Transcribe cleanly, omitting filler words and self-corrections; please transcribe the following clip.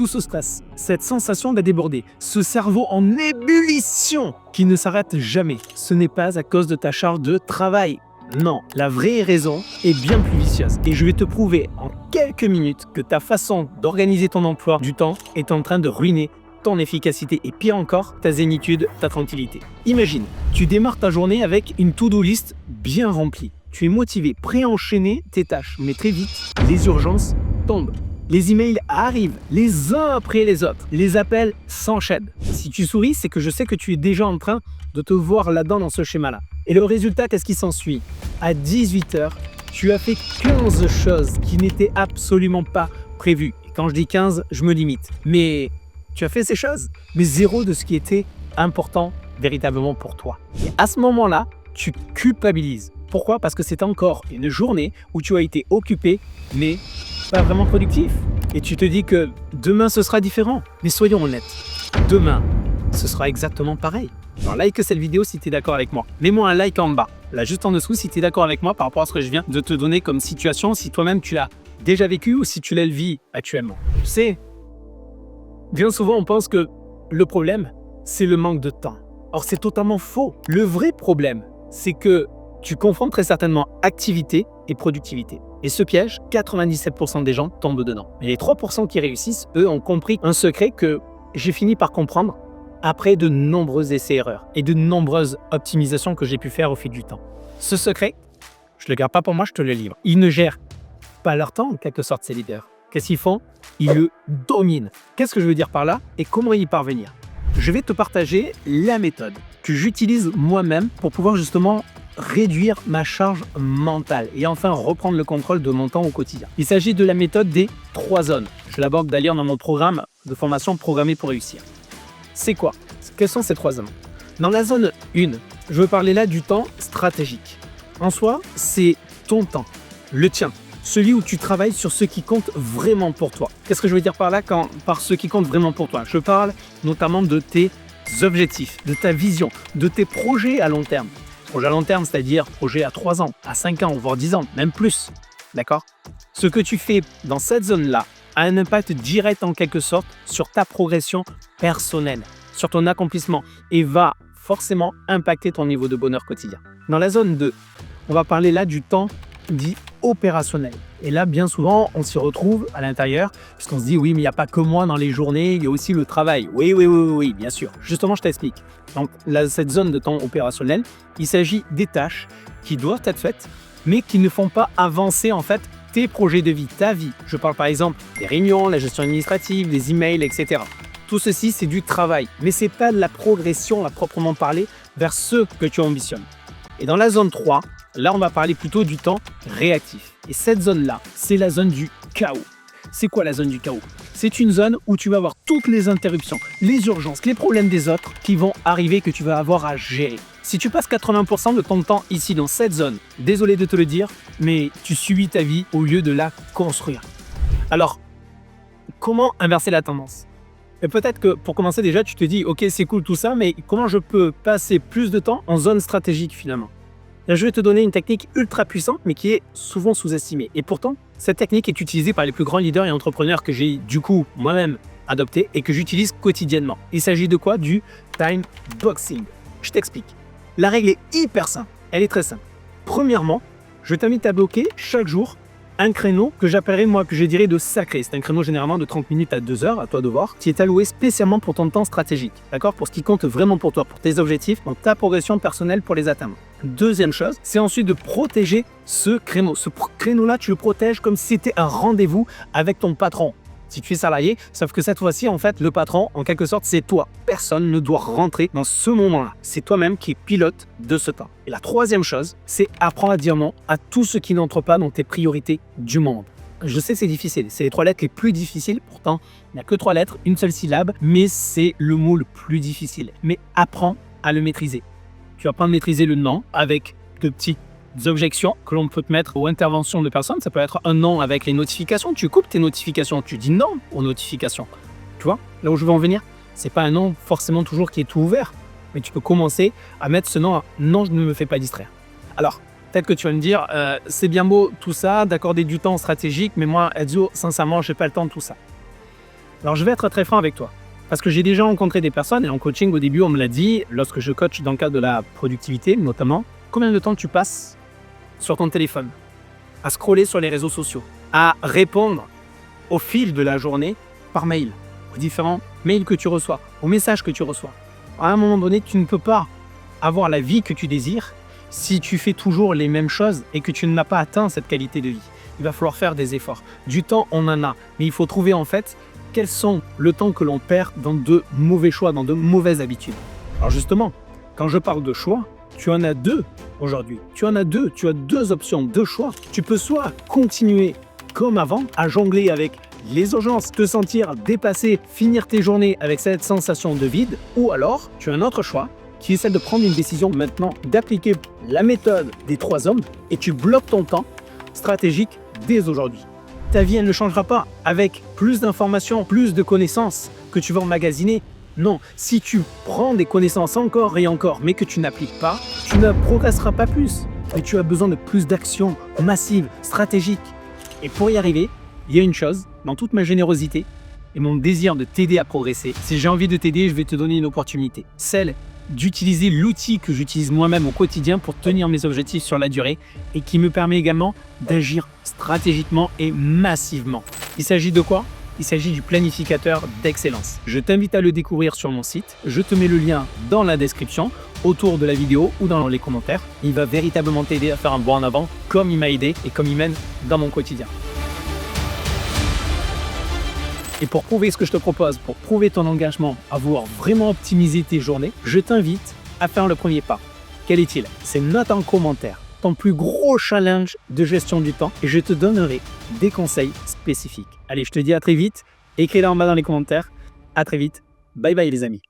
tout ce stress, cette sensation d'être débordé, ce cerveau en ébullition qui ne s'arrête jamais, ce n'est pas à cause de ta charge de travail. Non, la vraie raison est bien plus vicieuse. Et je vais te prouver en quelques minutes que ta façon d'organiser ton emploi du temps est en train de ruiner ton efficacité et pire encore, ta zénitude, ta tranquillité. Imagine, tu démarres ta journée avec une to-do list bien remplie. Tu es motivé, prêt à enchaîner tes tâches, mais très vite, les urgences tombent. Les emails arrivent, les uns après les autres. Les appels s'enchaînent. Si tu souris, c'est que je sais que tu es déjà en train de te voir là-dedans dans ce schéma-là. Et le résultat, qu'est-ce qui s'ensuit? À 18h, tu as fait 15 choses qui n'étaient absolument pas prévues. Et quand je dis 15, je me limite. Mais tu as fait ces choses, mais zéro de ce qui était important véritablement pour toi. Et à ce moment-là, tu culpabilises. Pourquoi? Parce que c'est encore une journée où tu as été occupé, mais pas vraiment productif. Et tu te dis que demain, ce sera différent. Mais soyons honnêtes, demain, ce sera exactement pareil. Alors like cette vidéo si tu es d'accord avec moi. Mets-moi un like en bas, là juste en dessous si tu es d'accord avec moi par rapport à ce que je viens de te donner comme situation, si toi-même tu l'as déjà vécu ou si tu la vis actuellement. Tu sais, bien souvent on pense que le problème, c'est le manque de temps. Or c'est totalement faux. Le vrai problème, c'est que tu confonds très certainement activité et productivité. Et ce piège, 97% des gens tombent dedans. Mais les 3% qui réussissent, eux, ont compris un secret que j'ai fini par comprendre après de nombreux essais-erreurs et de nombreuses optimisations que j'ai pu faire au fil du temps. Ce secret, je ne le garde pas pour moi, je te le livre. Ils ne gèrent pas leur temps, en quelque sorte, ces leaders. Qu'est-ce qu'ils font? Ils le dominent. Qu'est-ce que je veux dire par là et comment y parvenir? Je vais te partager la méthode que j'utilise moi-même pour pouvoir justement réduire ma charge mentale et enfin reprendre le contrôle de mon temps au quotidien. Il s'agit de la méthode des 3 zones. Je l'aborde d'ailleurs dans mon programme de formation Programmé pour réussir. C'est quoi? Quelles sont ces 3 zones? Dans la zone 1, je veux parler là du temps stratégique. En soi, c'est ton temps, le tien, celui où tu travailles sur ce qui compte vraiment pour toi. Qu'est-ce que je veux dire par là par ce qui compte vraiment pour toi? Je parle notamment de tes objectifs, de ta vision, de tes projets à long terme. Projet à long terme, c'est-à-dire projet à 3 ans, à 5 ans, voire 10 ans, même plus. D'accord? Ce que tu fais dans cette zone-là a un impact direct en quelque sorte sur ta progression personnelle, sur ton accomplissement et va forcément impacter ton niveau de bonheur quotidien. Dans la zone 2, on va parler là du temps dit opérationnel. Et là, bien souvent, on s'y retrouve à l'intérieur, puisqu'on se dit, oui, mais il n'y a pas que moi dans les journées, il y a aussi le travail. Oui, bien sûr. Justement, je t'explique. Donc, là, cette zone de temps opérationnel, il s'agit des tâches qui doivent être faites, mais qui ne font pas avancer, en fait, tes projets de vie, ta vie. Je parle par exemple des réunions, la gestion administrative, les emails, etc. Tout ceci, c'est du travail, mais ce n'est pas de la progression à proprement parler vers ce que tu ambitionnes. Et dans la zone 3, là, on va parler plutôt du temps réactif. Et cette zone-là, c'est la zone du chaos. C'est quoi la zone du chaos? C'est une zone où tu vas avoir toutes les interruptions, les urgences, les problèmes des autres qui vont arriver, que tu vas avoir à gérer. Si tu passes 80% de ton temps ici dans cette zone, désolé de te le dire, mais tu subis ta vie au lieu de la construire. Alors, comment inverser la tendance? Et peut-être que pour commencer déjà, tu te dis, ok, c'est cool tout ça, mais comment je peux passer plus de temps en zone stratégique finalement? Là, je vais te donner une technique ultra puissante, mais qui est souvent sous-estimée. Et pourtant, cette technique est utilisée par les plus grands leaders et entrepreneurs que j'ai du coup moi-même adopté et que j'utilise quotidiennement. Il s'agit de quoi? Du time boxing. Je t'explique. La règle est hyper simple. Elle est très simple. Premièrement, je t'invite à bloquer chaque jour un créneau que j'appellerais moi, que je dirais de sacré. C'est un créneau généralement de 30 minutes à 2 heures, à toi de voir, qui est alloué spécialement pour ton temps stratégique. D'accord? Pour ce qui compte vraiment pour toi, pour tes objectifs, dans ta progression personnelle pour les atteindre. Deuxième chose, c'est ensuite de protéger ce créneau. Ce créneau-là, tu le protèges comme si c'était un rendez-vous avec ton patron. Si tu es salarié, sauf que cette fois-ci, en fait, le patron, en quelque sorte, c'est toi. Personne ne doit rentrer dans ce moment-là. C'est toi-même qui es pilote de ce temps. Et la troisième chose, c'est apprendre à dire non à tout ce qui n'entre pas dans tes priorités du monde. Je sais, c'est difficile. C'est les 3 lettres les plus difficiles. Pourtant, il n'y a que 3 lettres, une seule syllabe, mais c'est le mot le plus difficile. Mais apprends à le maîtriser. Tu apprends à maîtriser le non avec de petites objections que l'on peut te mettre aux interventions de personnes. Ça peut être un non avec les notifications. Tu coupes tes notifications, tu dis non aux notifications. Tu vois, là où je veux en venir, c'est pas un non forcément toujours qui est tout ouvert, mais tu peux commencer à mettre ce non à non, je ne me fais pas distraire. Alors, peut-être que tu vas me dire, c'est bien beau tout ça, d'accorder du temps stratégique, mais moi, Ezio, sincèrement, je n'ai pas le temps de tout ça. Alors, je vais être très franc avec toi. Parce que j'ai déjà rencontré des personnes, et en coaching, au début, on me l'a dit, lorsque je coach dans le cadre de la productivité, notamment, combien de temps tu passes sur ton téléphone, à scroller sur les réseaux sociaux, à répondre au fil de la journée par mail, aux différents mails que tu reçois, aux messages que tu reçois. À un moment donné, tu ne peux pas avoir la vie que tu désires si tu fais toujours les mêmes choses et que tu n'as pas atteint cette qualité de vie. Il va falloir faire des efforts. Du temps, on en a, mais il faut trouver en fait quels sont le temps que l'on perd dans de mauvais choix, dans de mauvaises habitudes. Alors justement, quand je parle de choix, tu en as deux aujourd'hui. Tu as deux options, deux choix. Tu peux soit continuer comme avant à jongler avec les urgences, te sentir dépassé, finir tes journées avec cette sensation de vide, ou alors tu as un autre choix qui est celle de prendre une décision maintenant, d'appliquer la méthode des 3 hommes et tu bloques ton temps stratégique dès aujourd'hui. Ta vie, elle ne changera pas avec plus d'informations, plus de connaissances que tu vas emmagasiner. Non, si tu prends des connaissances encore et encore, mais que tu n'appliques pas, tu ne progresseras pas plus. Mais tu as besoin de plus d'actions massives, stratégiques. Et pour y arriver, il y a une chose, dans toute ma générosité et mon désir de t'aider à progresser. Si j'ai envie de t'aider, je vais te donner une opportunité. Celle d'utiliser l'outil que j'utilise moi-même au quotidien pour tenir mes objectifs sur la durée et qui me permet également d'agir stratégiquement et massivement. Il s'agit de quoi ? Il s'agit du planificateur d'excellence. Je t'invite à le découvrir sur mon site. Je te mets le lien dans la description, autour de la vidéo ou dans les commentaires. Il va véritablement t'aider à faire un bond en avant comme il m'a aidé et comme il m'aide dans mon quotidien. Et pour prouver ce que je te propose, pour prouver ton engagement à vouloir vraiment optimiser tes journées, je t'invite à faire le premier pas. Quel est-il ? C'est note en commentaire ton plus gros challenge de gestion du temps et je te donnerai des conseils spécifiques. Allez, je te dis à très vite. Écris-le en bas dans les commentaires. À très vite. Bye bye les amis.